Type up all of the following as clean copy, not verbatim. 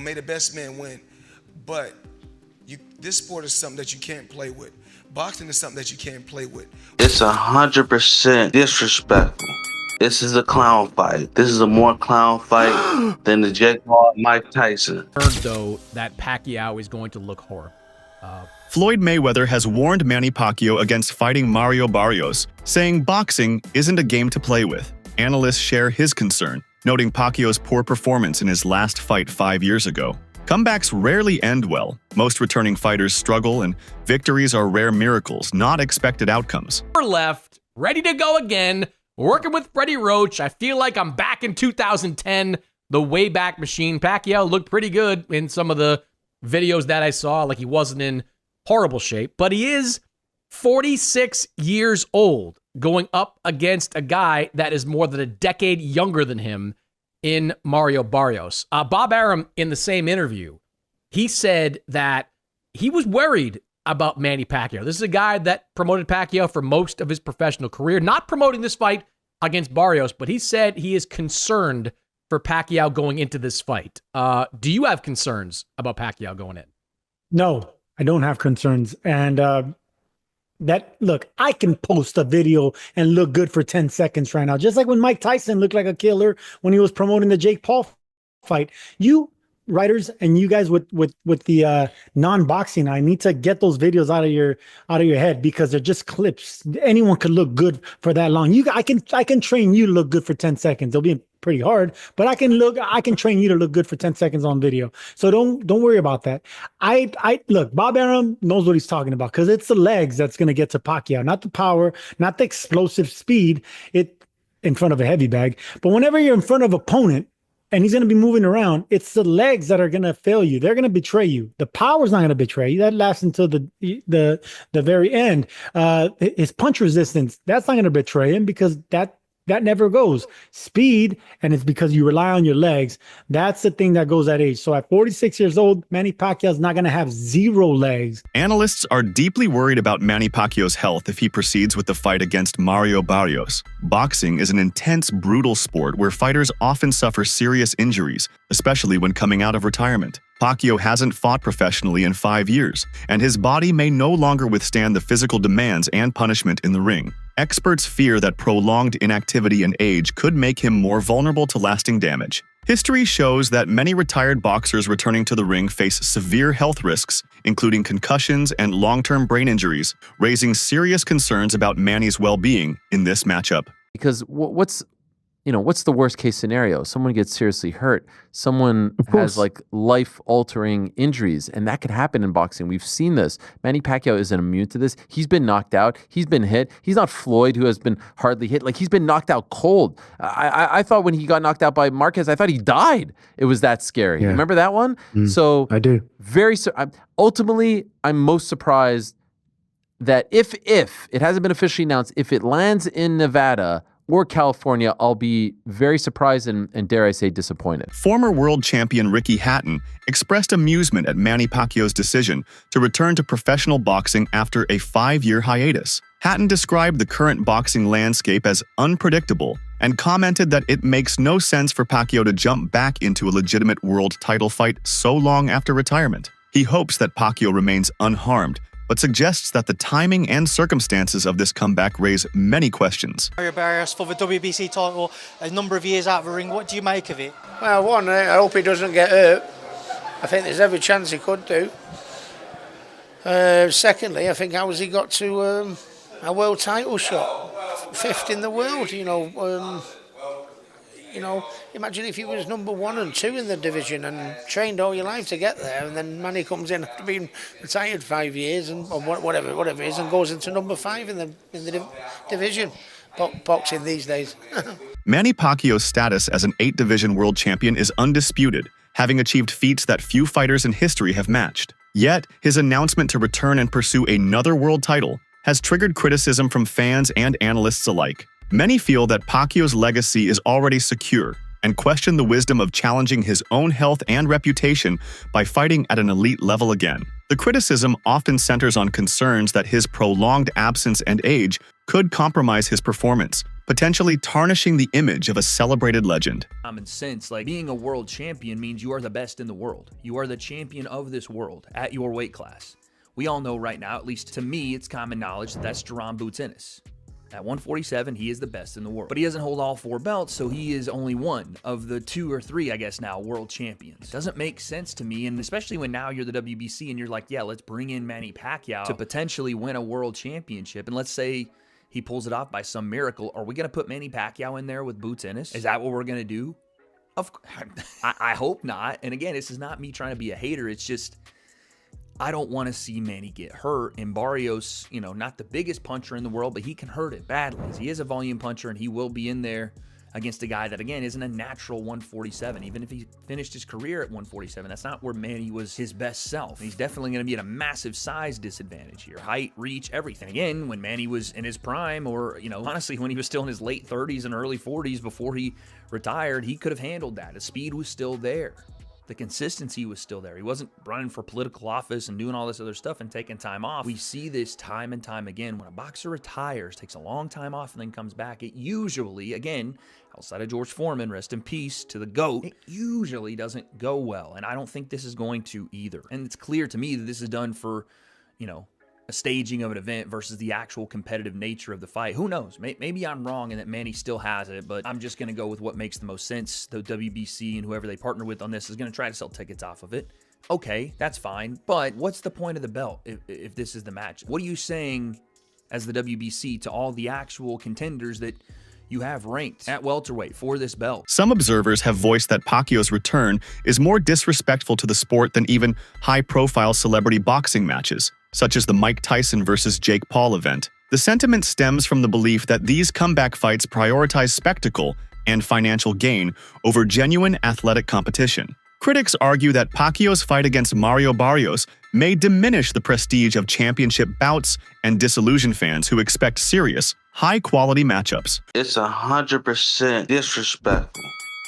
may the best man win. But this sport is something that you can't play with. Boxing is something that you can't play with. It's 100% disrespectful. This is a clown fight. This is a more clown fight than the Jake Paul Mike Tyson. Though that Pacquiao is going to look horrible. Floyd Mayweather has warned Manny Pacquiao against fighting Mario Barrios, saying boxing isn't a game to play with. Analysts share his concern, noting Pacquiao's poor performance in his last fight 5 years ago. Comebacks rarely end well. Most returning fighters struggle, and victories are rare miracles, not expected outcomes. We're left, ready to go again, working with Freddie Roach. I feel like I'm back in 2010, the Wayback Machine. Pacquiao looked pretty good in some of the videos that I saw, like he wasn't in horrible shape, but he is 46 years old, going up against a guy that is more than a decade younger than him in Mario Barrios. Bob Arum, in the same interview, he said that he was worried about Manny Pacquiao. This is a guy that promoted Pacquiao for most of his professional career, not promoting this fight against Barrios, but he said he is concerned for Pacquiao going into this fight. Do you have concerns about Pacquiao going in? No, I don't have concerns. And look, I can post a video and look good for 10 seconds right now. Just like when Mike Tyson looked like a killer when he was promoting the Jake Paul fight. You writers and you guys with the non-boxing, I need to get those videos out of your head, because they're just clips. Anyone could look good for that long. I can train you to look good for 10 seconds. It'll be pretty hard, but I can train you to look good for 10 seconds on video. So don't worry about that. I look, Bob Arum knows what he's talking about, because it's the legs that's going to get to Pacquiao, not the power, not the explosive speed in front of a heavy bag. But whenever you're in front of an opponent and he's going to be moving around, it's the legs that are going to fail you. They're going to betray you. The power's not going to betray you. That lasts until the very end. His punch resistance, that's not going to betray him, because that never goes. Speed, and it's because you rely on your legs. That's the thing that goes at age. So at 46 years old, Manny Pacquiao's not going to have zero legs. Analysts are deeply worried about Manny Pacquiao's health if he proceeds with the fight against Mario Barrios. Boxing is an intense, brutal sport where fighters often suffer serious injuries, especially when coming out of retirement. Pacquiao hasn't fought professionally in 5 years, and his body may no longer withstand the physical demands and punishment in the ring. Experts fear that prolonged inactivity and age could make him more vulnerable to lasting damage. History shows that many retired boxers returning to the ring face severe health risks, including concussions and long-term brain injuries, raising serious concerns about Manny's well-being in this matchup. Because what's the worst case scenario? Someone gets seriously hurt. Someone has like life-altering injuries, and that could happen in boxing. We've seen this. Manny Pacquiao isn't immune to this. He's been knocked out. He's been hit. He's not Floyd, who has been hardly hit. Like, he's been knocked out cold. I thought when he got knocked out by Marquez, I thought he died. It was that scary. Yeah. Remember that one? So I do. Ultimately, I'm most surprised that if it hasn't been officially announced, if it lands in Nevada or California, I'll be very surprised and dare I say disappointed. Former world champion Ricky Hatton expressed amusement at Manny Pacquiao's decision to return to professional boxing after a 5-year hiatus. Hatton described the current boxing landscape as unpredictable and commented that it makes no sense for Pacquiao to jump back into a legitimate world title fight so long after retirement. He hopes that Pacquiao remains unharmed, but suggests that the timing and circumstances of this comeback raise many questions. Mario Barrios for the WBC title, a number of years out of the ring. What do you make of it? Well, one, I hope he doesn't get hurt. I think there's every chance he could do. Secondly, I think how has he got to a world title shot? 5th in the world, imagine if he was number 1 and 2 in the division and trained all your life to get there, and then Manny comes in after being retired 5 years or whatever it is, and goes into number 5 in the division. Boxing these days. Manny Pacquiao's status as an 8-division world champion is undisputed, having achieved feats that few fighters in history have matched. Yet, his announcement to return and pursue another world title has triggered criticism from fans and analysts alike. Many feel that Pacquiao's legacy is already secure and question the wisdom of challenging his own health and reputation by fighting at an elite level again. The criticism often centers on concerns that his prolonged absence and age could compromise his performance, potentially tarnishing the image of a celebrated legend. Common sense, like being a world champion means you are the best in the world. You are the champion of this world at your weight class. We all know right now, at least to me, it's common knowledge that that's Jaron Boots Ennis. At 147, he is the best in the world. But he doesn't hold all 4 belts, so he is only one of the 2 or 3, I guess now, world champions. It doesn't make sense to me, and especially when now you're the WBC and you're like, yeah, let's bring in Manny Pacquiao to potentially win a world championship. And let's say he pulls it off by some miracle. Are we going to put Manny Pacquiao in there with Boots Ennis? Is that what we're going to do? I hope not. And again, this is not me trying to be a hater. It's just, I don't want to see Manny get hurt. And Barrios, you know, not the biggest puncher in the world, but he can hurt it badly. He is a volume puncher, and he will be in there against a guy that, again, isn't a natural 147. Even if he finished his career at 147, that's not where Manny was his best self. He's definitely going to be at a massive size disadvantage here. Height, reach, everything. Again, when Manny was in his prime, or, you know, honestly, when he was still in his late 30s and early 40s before he retired, he could have handled that. His speed was still there. The consistency was still there. He wasn't running for political office and doing all this other stuff and taking time off. We see this time and time again. When a boxer retires, takes a long time off, and then comes back, it usually, again, outside of George Foreman, rest in peace to the GOAT, it usually doesn't go well. And I don't think this is going to either. And it's clear to me that this is done for, you know, a staging of an event versus the actual competitive nature of the fight. Who knows? Maybe I'm wrong and that Manny still has it, but I'm just going to go with what makes the most sense. The WBC and whoever they partner with on this is going to try to sell tickets off of it. Okay, that's fine. But what's the point of the belt if this is the match? What are you saying as the WBC to all the actual contenders that you have ranked at welterweight for this belt? Some observers have voiced that Pacquiao's return is more disrespectful to the sport than even high-profile celebrity boxing matches, such as the Mike Tyson versus Jake Paul event. The sentiment stems from the belief that these comeback fights prioritize spectacle and financial gain over genuine athletic competition. Critics argue that Pacquiao's fight against Mario Barrios may diminish the prestige of championship bouts and disillusion fans who expect serious, high-quality matchups. It's 100% disrespectful.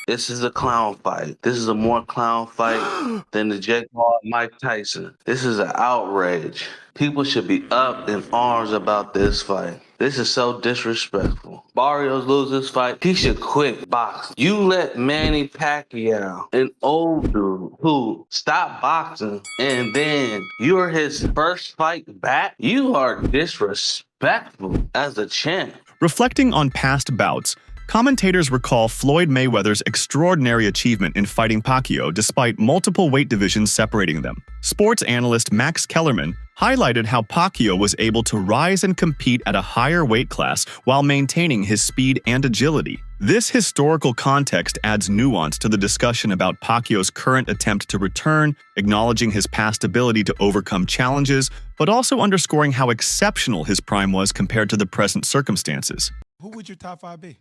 This is a clown fight. This is a more clown fight than the Jake Paul and Mike Tyson. This is an outrage. People should be up in arms about this fight. This is so disrespectful. Barrios loses this fight, he should quit boxing. You let Manny Pacquiao, an old dude who stopped boxing, and then you're his first fight back? You are disrespectful as a champ. Reflecting on past bouts, commentators recall Floyd Mayweather's extraordinary achievement in fighting Pacquiao despite multiple weight divisions separating them. Sports analyst Max Kellerman highlighted how Pacquiao was able to rise and compete at a higher weight class while maintaining his speed and agility. This historical context adds nuance to the discussion about Pacquiao's current attempt to return, acknowledging his past ability to overcome challenges, but also underscoring how exceptional his prime was compared to the present circumstances. Who would your top 5 be?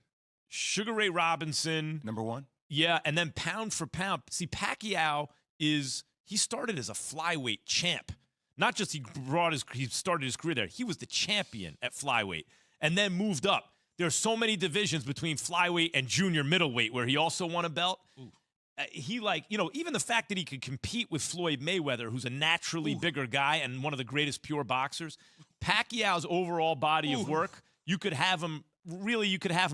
Sugar Ray Robinson. Number 1? Yeah, and then pound for pound. See, Pacquiao he started as a flyweight champ. Not just he started his career there. He was the champion at flyweight and then moved up. There are so many divisions between flyweight and junior middleweight where he also won a belt. Even the fact that he could compete with Floyd Mayweather, who's a naturally bigger guy and one of the greatest pure boxers. Pacquiao's overall body of work, you could have him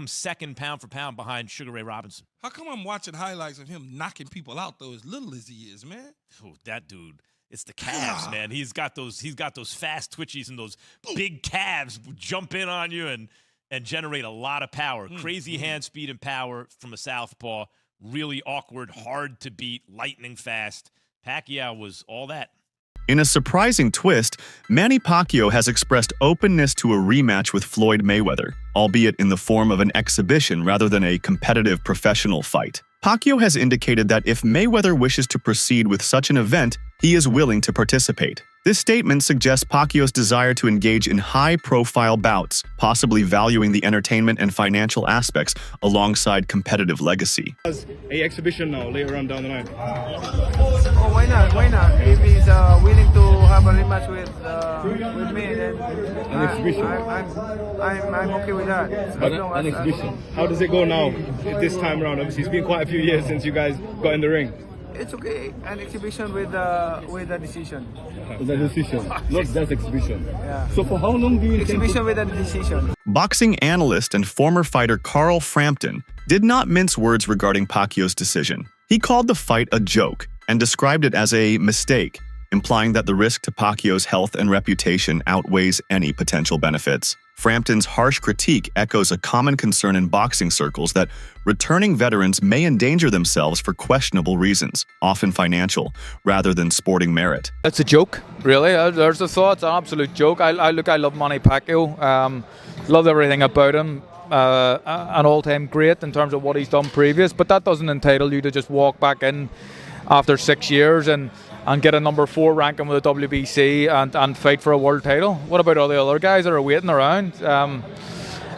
second pound for pound behind Sugar Ray Robinson. How come I'm watching highlights of him knocking people out though, as little as he is, man? Oh, that dude. It's the calves, man. He's got those fast twitchies and those big calves jump in on you and generate a lot of power. Crazy hand speed and power from a southpaw. Really awkward, hard to beat, lightning fast. Pacquiao was all that. In a surprising twist, Manny Pacquiao has expressed openness to a rematch with Floyd Mayweather, albeit in the form of an exhibition rather than a competitive professional fight. Pacquiao has indicated that if Mayweather wishes to proceed with such an event, he is willing to participate. This statement suggests Pacquiao's desire to engage in high-profile bouts, possibly valuing the entertainment and financial aspects alongside competitive legacy. As an exhibition now, later on down the line. Oh, why not? Why not? If he's willing to have a rematch with me, then an exhibition. I'm okay with that. An exhibition. How does it go now? This time around, obviously, it's been quite a few years since you guys got in the ring. it's okay. An exhibition with a decision. The decision, not just exhibition. Yeah. So for how long do you Exhibition with a decision. Boxing analyst and former fighter Carl Frampton did not mince words regarding Pacquiao's decision. He called the fight a joke and described it as a mistake, implying that the risk to Pacquiao's health and reputation outweighs any potential benefits. Frampton's harsh critique echoes a common concern in boxing circles that returning veterans may endanger themselves for questionable reasons, often financial, rather than sporting merit. It's a joke, really. There's the thought. It's an absolute joke. I love Manny Pacquiao. Love everything about him. An all-time great in terms of what he's done previous, but that doesn't entitle you to just walk back in after 6 years and get a number 4 ranking with the WBC and fight for a world title. What about all the other guys that are waiting around?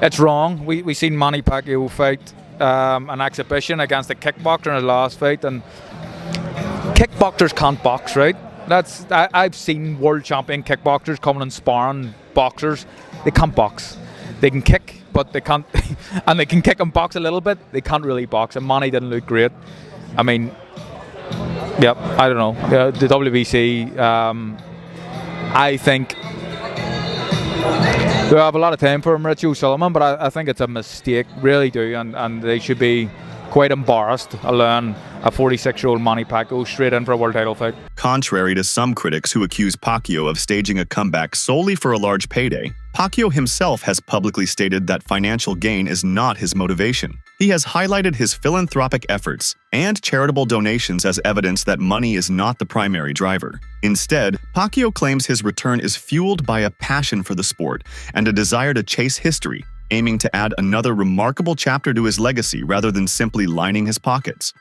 It's wrong. We seen Manny Pacquiao fight an exhibition against a kickboxer in his last fight, and kickboxers can't box, right? I've seen world champion kickboxers coming and sparring boxers. They can't box. They can kick, but they can't, and they can kick and box a little bit. They can't really box, and Manny didn't look great. I mean, yep, I don't know. The WBC, I think they have a lot of time for him, Richie O'Sullivan, but I think it's a mistake, really do, and they should be quite embarrassed allowing a 46-year-old Manny Pacquiao straight in for a world title fight. Contrary to some critics who accuse Pacquiao of staging a comeback solely for a large payday, Pacquiao himself has publicly stated that financial gain is not his motivation. He has highlighted his philanthropic efforts and charitable donations as evidence that money is not the primary driver. Instead, Pacquiao claims his return is fueled by a passion for the sport and a desire to chase history, aiming to add another remarkable chapter to his legacy rather than simply lining his pockets.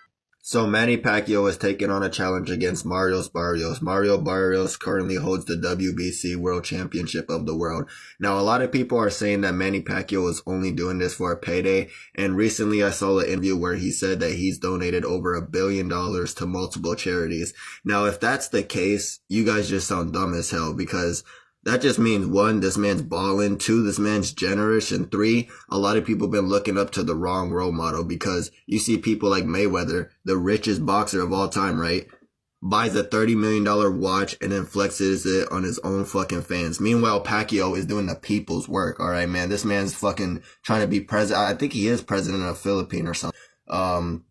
So Manny Pacquiao is taking on a challenge against Barrios. Mario Barrios currently holds the WBC World Championship of the world. Now, a lot of people are saying that Manny Pacquiao is only doing this for a payday. And recently I saw an interview where he said that he's donated over $1 billion to multiple charities. Now, if that's the case, you guys just sound dumb as hell, because that just means 1, this man's balling, 2, this man's generous, and 3, a lot of people been looking up to the wrong role model, because you see people like Mayweather, the richest boxer of all time, right? Buys a $30 million watch and then flexes it on his own fucking fans. Meanwhile, Pacquiao is doing the people's work, all right, man? This man's fucking trying to be president. I think he is president of the Philippines or something.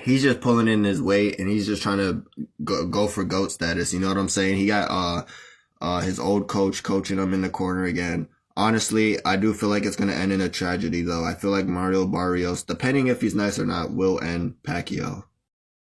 He's just pulling in his weight, and he's just trying to go for GOAT status, you know what I'm saying? He got, his old coach coaching him in the corner again. Honestly, I do feel like it's going to end in a tragedy, though. I feel like Mario Barrios, depending if he's nice or not, will end Pacquiao.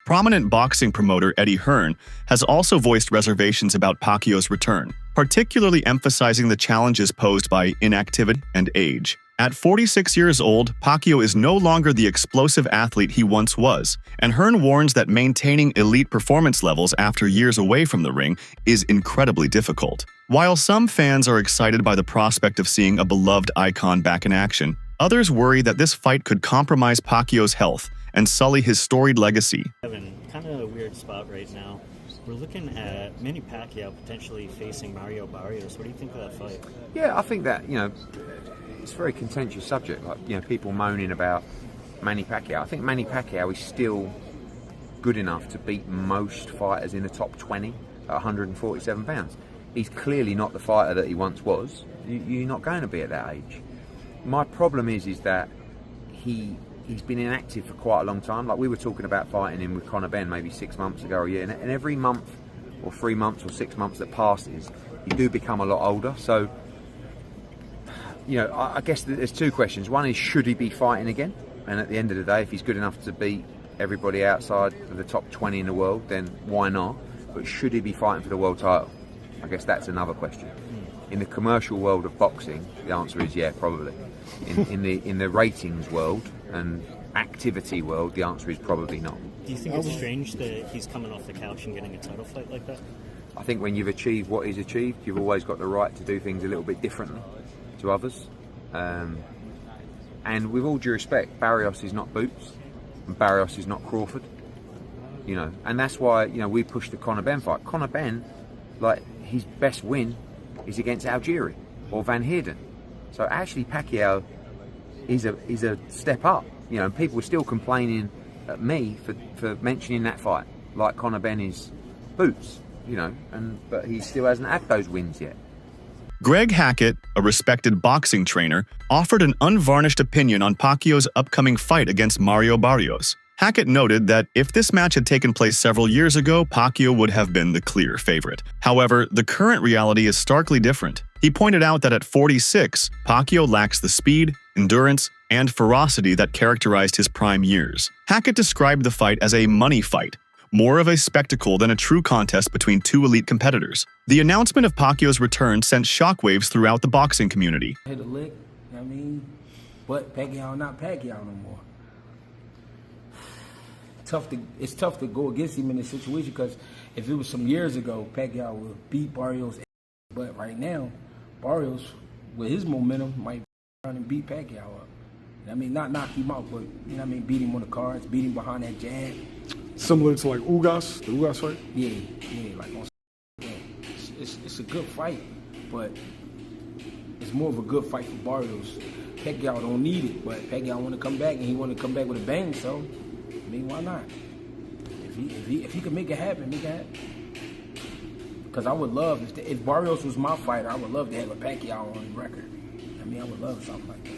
Prominent boxing promoter Eddie Hearn has also voiced reservations about Pacquiao's return, particularly emphasizing the challenges posed by inactivity and age. At 46 years old, Pacquiao is no longer the explosive athlete he once was, and Hearn warns that maintaining elite performance levels after years away from the ring is incredibly difficult. While some fans are excited by the prospect of seeing a beloved icon back in action, others worry that this fight could compromise Pacquiao's health and sully his storied legacy. Kevin, kind of a weird spot right now. We're looking at Manny Pacquiao potentially facing Mario Barrios. What do you think of that fight? Yeah, I think that, it's a very contentious subject, like, people moaning about Manny Pacquiao. I think Manny Pacquiao is still good enough to beat most fighters in the top 20 at 147 pounds. He's clearly not the fighter that he once was. You're not going to be at that age. My problem is that he's been inactive for quite a long time. Like, we were talking about fighting him with Conor Benn maybe 6 months ago or a year, and every month or 3 months or 6 months that passes, you do become a lot older. So, I guess there's 2 questions. One is, should he be fighting again? And at the end of the day, if he's good enough to beat everybody outside of the top 20 in the world, then why not? But should he be fighting for the world title? I guess that's another question. In the commercial world of boxing, the answer is yeah, probably. In the ratings world and activity world, the answer is probably not. Do you think it's strange that he's coming off the couch and getting a title fight like that? I think when you've achieved what he's achieved, you've always got the right to do things a little bit differently to others. And with all due respect, Barrios is not Boots, and Barrios is not Crawford. And that's why, we pushed the Conor Benn fight. Conor Benn, his best win is against Algieri or Van Heerden. So actually Pacquiao is a step up. And people were still complaining at me for mentioning that fight. like Conor Benny's boots, you know, but he still hasn't had those wins yet. Greg Hackett, a respected boxing trainer, offered an unvarnished opinion on Pacquiao's upcoming fight against Mario Barrios. Hackett noted that if this match had taken place several years ago, Pacquiao would have been the clear favorite. However, the current reality is starkly different. He pointed out that at 46, Pacquiao lacks the speed, endurance, and ferocity that characterized his prime years. Hackett described the fight as a money fight, more of a spectacle than a true contest between two elite competitors. The announcement of Pacquiao's return sent shockwaves throughout the boxing community. Hit a lick, I mean, but Pacquiao not Pacquiao no more. It's tough to go against him in this situation because if it was some years ago, Pacquiao would beat Barrios. But right now, Barrios, with his momentum, might run and beat Pacquiao up. I mean, not knock him out, but you know what I mean, beat him on the cards, beat him behind that jab. Similar to like Ugas, the Ugas fight? Yeah, like on. Yeah. It's a good fight, but it's more of a good fight for Barrios. Pacquiao don't need it, but Pacquiao want to come back, and he want to come back with a bang, so, I mean, why not? If he can make it happen, make it happen. Because I would love, if Barrios was my fighter, I would love to have a Pacquiao on the record. I mean, I would love something like that.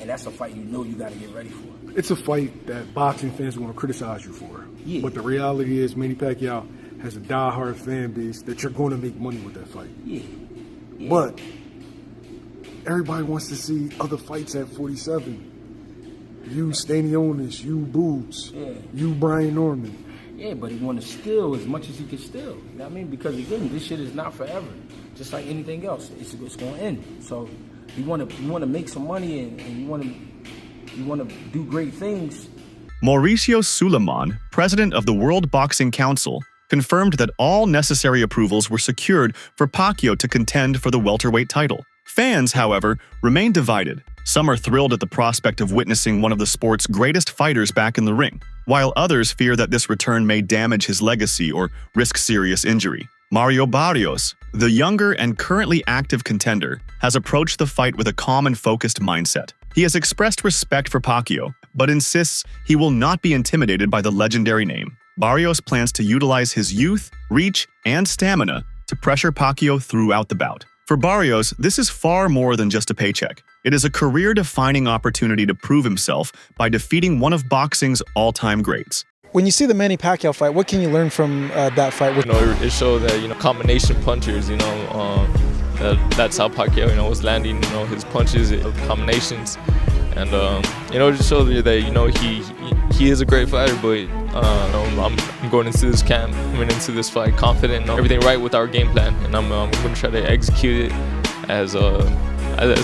And that's a fight you know you got to get ready for. It's a fight that boxing fans are going to criticize you for. Yeah. But the reality is Manny Pacquiao has a diehard fan base that you're going to make money with that fight. Yeah. But everybody wants to see other fights at 47. You Stanionis, you Boots, you Brian Norman. Yeah, but he want to steal as much as he can steal. You know what I mean? Because again, this shit is not forever. Just like anything else, it's going to end. So you want to make some money and you want to do great things. Mauricio Suleiman, president of the World Boxing Council, confirmed that all necessary approvals were secured for Pacquiao to contend for the welterweight title. Fans, however, remain divided. Some are thrilled at the prospect of witnessing one of the sport's greatest fighters back in the ring, while others fear that this return may damage his legacy or risk serious injury. Mario Barrios, the younger and currently active contender, has approached the fight with a calm and focused mindset. He has expressed respect for Pacquiao, but insists he will not be intimidated by the legendary name. Barrios plans to utilize his youth, reach, and stamina to pressure Pacquiao throughout the bout. For Barrios, this is far more than just a paycheck. It is a career-defining opportunity to prove himself by defeating one of boxing's all-time greats. When you see the Manny Pacquiao fight, what can you learn from that fight? It showed that combination punchers. That's how Pacquiao was landing his punches, combinations, and it just showed you that he is a great fighter. But I'm going into this camp, into this fight confident, everything right with our game plan, and I'm going to try to execute it as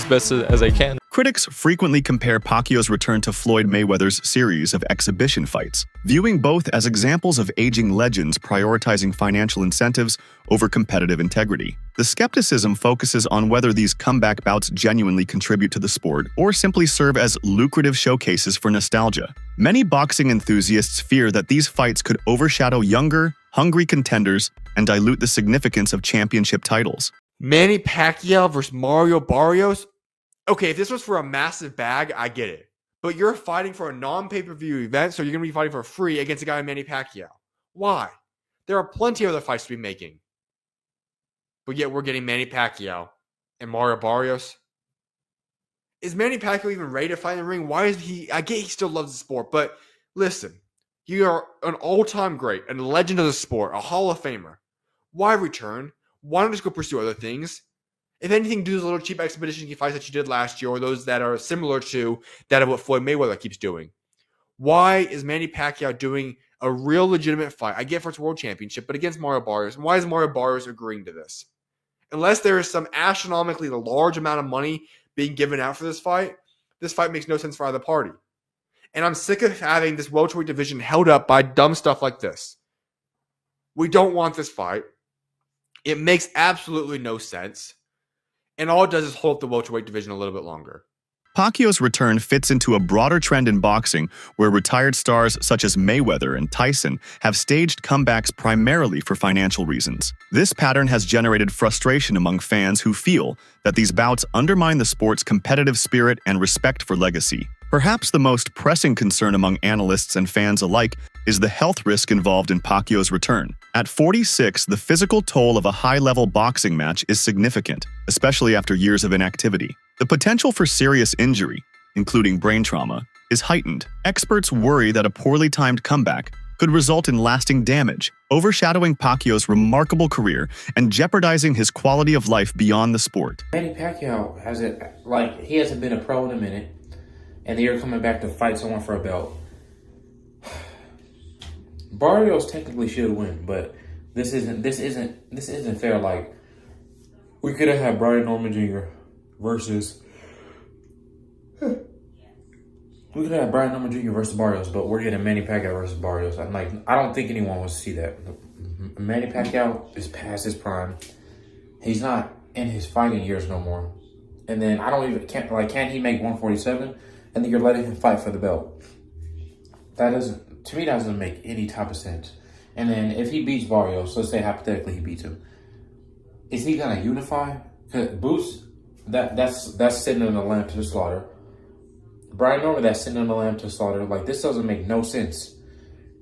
best as I can. Critics frequently compare Pacquiao's return to Floyd Mayweather's series of exhibition fights, viewing both as examples of aging legends prioritizing financial incentives over competitive integrity. The skepticism focuses on whether these comeback bouts genuinely contribute to the sport or simply serve as lucrative showcases for nostalgia. Many boxing enthusiasts fear that these fights could overshadow younger, hungry contenders and dilute the significance of championship titles. Manny Pacquiao versus Mario Barrios? Okay, if this was for a massive bag, I get it. But you're fighting for a non-pay-per-view event, so you're going to be fighting for free against a guy like Manny Pacquiao. Why? There are plenty of other fights to be making. But yet we're getting Manny Pacquiao and Mario Barrios. Is Manny Pacquiao even ready to fight in the ring? Why is he... I get he still loves the sport, but listen. You are an all-time great, a legend of the sport, a Hall of Famer. Why return? Why not just go pursue other things? If anything, do those little cheap expedition fights that you did last year, or those that are similar to that of what Floyd Mayweather keeps doing. Why is Manny Pacquiao doing a real legitimate fight? I get for its world championship, but against Mario Barrios. And why is Mario Barrios agreeing to this? Unless there is some astronomically large amount of money being given out for this fight makes no sense for either party. And I'm sick of having this welterweight division held up by dumb stuff like this. We don't want this fight. It makes absolutely no sense. And all it does is hold up the welterweight division a little bit longer. Pacquiao's return fits into a broader trend in boxing where retired stars such as Mayweather and Tyson have staged comebacks primarily for financial reasons. This pattern has generated frustration among fans who feel that these bouts undermine the sport's competitive spirit and respect for legacy. Perhaps the most pressing concern among analysts and fans alike is the health risk involved in Pacquiao's return. At 46, the physical toll of a high-level boxing match is significant, especially after years of inactivity. The potential for serious injury, including brain trauma, is heightened. Experts worry that a poorly timed comeback could result in lasting damage, overshadowing Pacquiao's remarkable career and jeopardizing his quality of life beyond the sport. Manny Pacquiao he hasn't been a pro in a minute, and they're coming back to fight someone for a belt. Barrios technically should win, but this isn't fair. Like, we could have had Brian Norman Jr. versus. We could have Brian Norman Jr. versus Barrios, but we're getting Manny Pacquiao versus Barrios. I don't think anyone wants to see that. Manny Pacquiao is past his prime. He's not in his fighting years no more. And then can he make 147? And then you're letting him fight for the belt. That doesn't make any type of sense. And then if he beats Barrios, let's say hypothetically he beats him, is he gonna unify? Cause Boots, that's sitting on the lamb to the slaughter. Brian Norman, that's sitting on the lamb to slaughter. Like, this doesn't make no sense.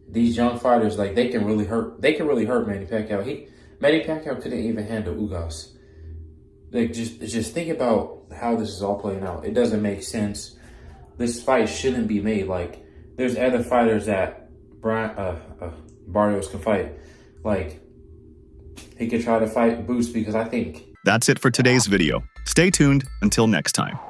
These young fighters, like, they can really hurt Manny Pacquiao. Manny Pacquiao couldn't even handle Ugas. Like, just think about how this is all playing out. It doesn't make sense. This fight shouldn't be made. Like, there's other fighters that Barrios can fight. Like, he could try to fight Boots, because I think... That's it for today's video. Stay tuned until next time.